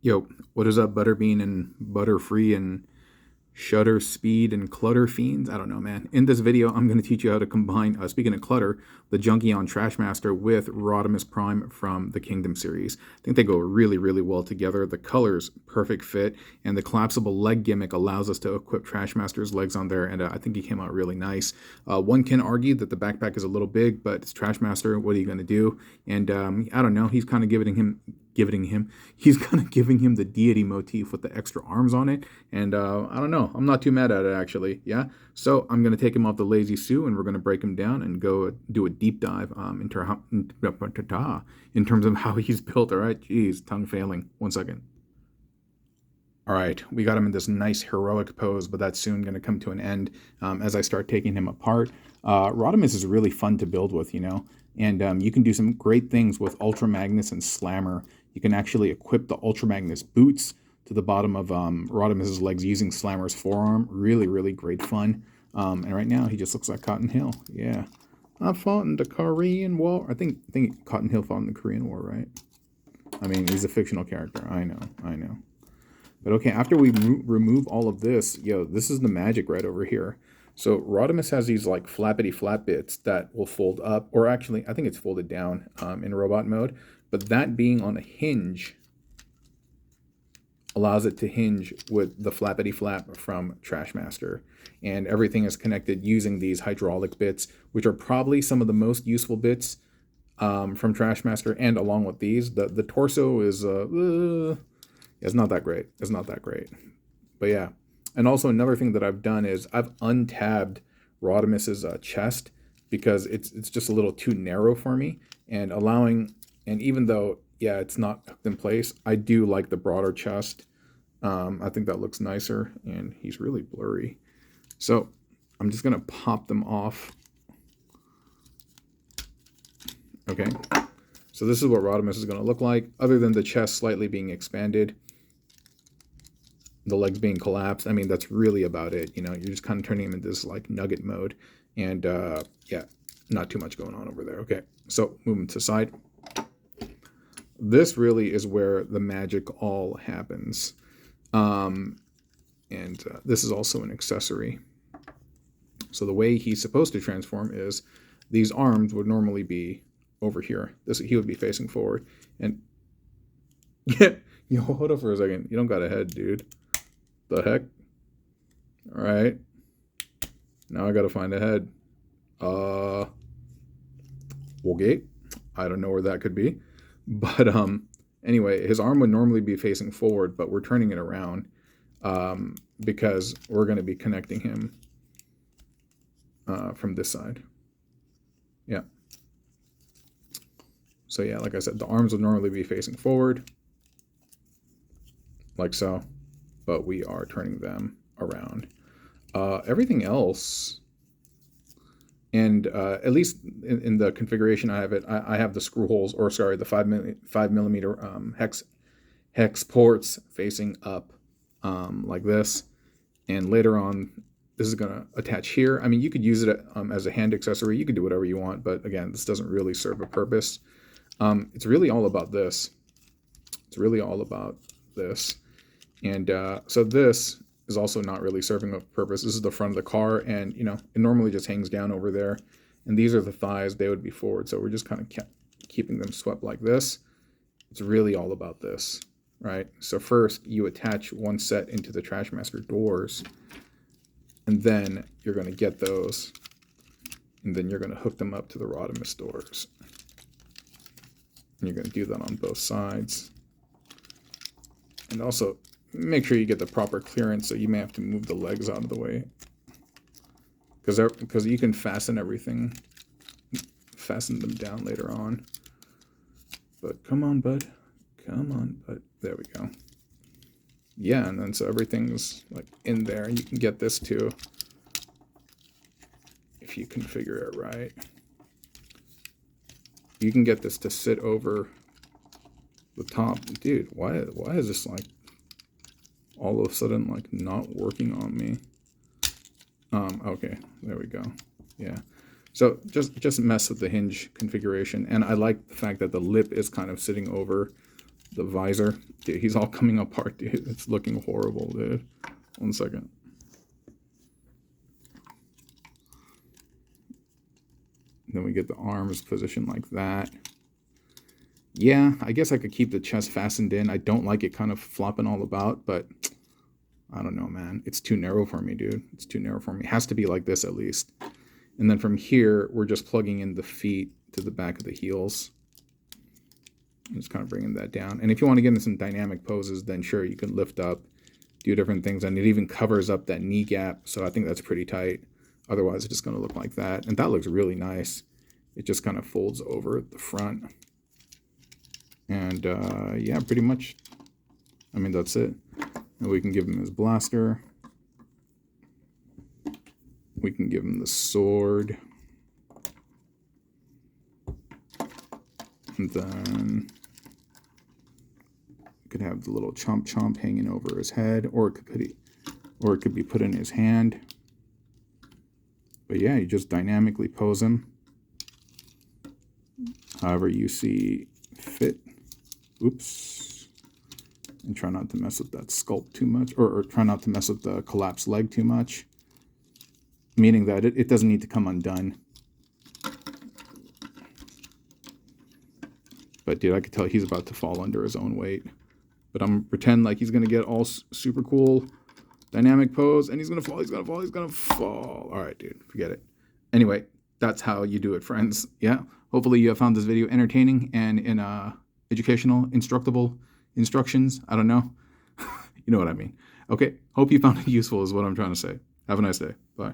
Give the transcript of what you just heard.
Yo, what is up, Butterbean and Butterfree and Shutter Speed and Clutter Fiends? I don't know, man. In this video, I'm going to teach you how to combine, speaking of clutter, the Junkion Trashmaster with Rodimus Prime from the Kingdom series. I think they go really, really well together. The colors, perfect fit, and the collapsible leg gimmick allows us to equip Trashmaster's legs on there, and I think he came out really nice. One can argue that the backpack is a little big, but it's Trashmaster. What are you going to do? And I don't know. He's kind of he's kind of giving him the deity motif with the extra arms on it, and I don't know, I'm not too mad at it, actually. Yeah, so I'm going to take him off the Lazy Sue, and we're going to break him down and go do a deep dive in terms of how he's built. All right, jeez, tongue failing. 1 second. All right, we got him in this nice heroic pose, but that's soon going to come to an end as I start taking him apart. Rodimus is really fun to build with, and you can do some great things with Ultra Magnus and Slammer. You can actually equip the Ultra Magnus boots to the bottom of Rodimus's legs using Slammer's forearm. Really, really great fun. And right now, he just looks like Cotton Hill. Yeah. I fought in the Korean War. I think Cotton Hill fought in the Korean War, right? I mean, he's a fictional character. I know. But okay, after we remove all of this, this is the magic right over here. So Rodimus has these like flappity flap bits that will fold up, or actually, I think it's folded down in robot mode. But that being on a hinge allows it to hinge with the flappity flap from Trashmaster. And everything is connected using these hydraulic bits, which are probably some of the most useful bits from Trashmaster. And along with these, the torso is it's not that great. It's not that great. But yeah. And also another thing that I've done is I've untabbed Rodimus's chest because it's just a little too narrow for me, and even though it's not hooked in place, I do like the broader chest. I think that looks nicer, and he's really blurry. So I'm just gonna pop them off. Okay. So this is what Rodimus is gonna look like, other than the chest slightly being expanded, the legs being collapsed. I mean, that's really about it. You're just kind of turning him into this like nugget mode, and not too much going on over there. Okay, so moving to the side. This really is where the magic all happens. This is also an accessory. So the way he's supposed to transform is these arms would normally be over here. He would be facing forward. And hold up for a second. You don't got a head, dude. The heck? All right. Now I got to find a head. Okay. I don't know where that could be. But anyway, his arm would normally be facing forward, but we're turning it around because we're going to be connecting him from this side. Yeah. So yeah, like I said, the arms would normally be facing forward, like so, but we are turning them around. Everything else, and at least in the configuration I have I have the screw holes, or sorry, the 5mm hex ports facing up like this, and later on this is going to attach here. I mean, you could use it as a hand accessory. You could do whatever you want, but again, this doesn't really serve a purpose. It's really all about this. It's really all about this. And so this is also not really serving a purpose. This is the front of the car, and it normally just hangs down over there. And these are the thighs. They would be forward. So we're just kind of keeping them swept like this. It's really all about this, right? So first you attach one set into the Trashmaster doors, and then you're going to get those, and then you're going to hook them up to the Rodimus doors. And you're going to do that on both sides. And also make sure you get the proper clearance, so you may have to move the legs out of the way. Because you can fasten everything. Fasten them down later on. But come on, bud. Come on, bud. There we go. Yeah, and then so everything's like in there, and you can get this too if you configure it right. You can get this to sit over the top. Dude, why is this like all of a sudden like not working on me? Okay, there we go. Yeah. So just mess with the hinge configuration. And I like the fact that the lip is kind of sitting over the visor. Dude, he's all coming apart, dude. It's looking horrible, dude. 1 second. Then we get the arms positioned like that. Yeah, I guess I could keep the chest fastened in. I don't like it kind of flopping all about, but I don't know, man. It's too narrow for me, dude. It's too narrow for me. It has to be like this at least. And then from here, we're just plugging in the feet to the back of the heels. Just kind of bringing that down. And if you want to get into some dynamic poses, then sure, you can lift up, do different things. And it even covers up that knee gap. So I think that's pretty tight. Otherwise, it's just going to look like that. And that looks really nice. It just kind of folds over at the front. And yeah, pretty much, I mean, that's it. And we can give him his blaster. We can give him the sword. And then we could have the little chomp chomp hanging over his head, or it could be put in his hand. But yeah, you just dynamically pose him however you see fit. Oops. And try not to mess with that sculpt too much, or try not to mess with the collapsed leg too much. Meaning that it doesn't need to come undone. But dude, I could tell he's about to fall under his own weight. But I'm going to pretend like he's going to get all super cool dynamic pose, and he's going to fall, he's going to fall, he's going to fall. All right, dude, forget it. Anyway, that's how you do it, friends. Yeah, hopefully you have found this video entertaining and in educational, instructable instructions. I don't know. You know what I mean. Okay, hope you found it useful is what I'm trying to say. Have a nice day. Bye.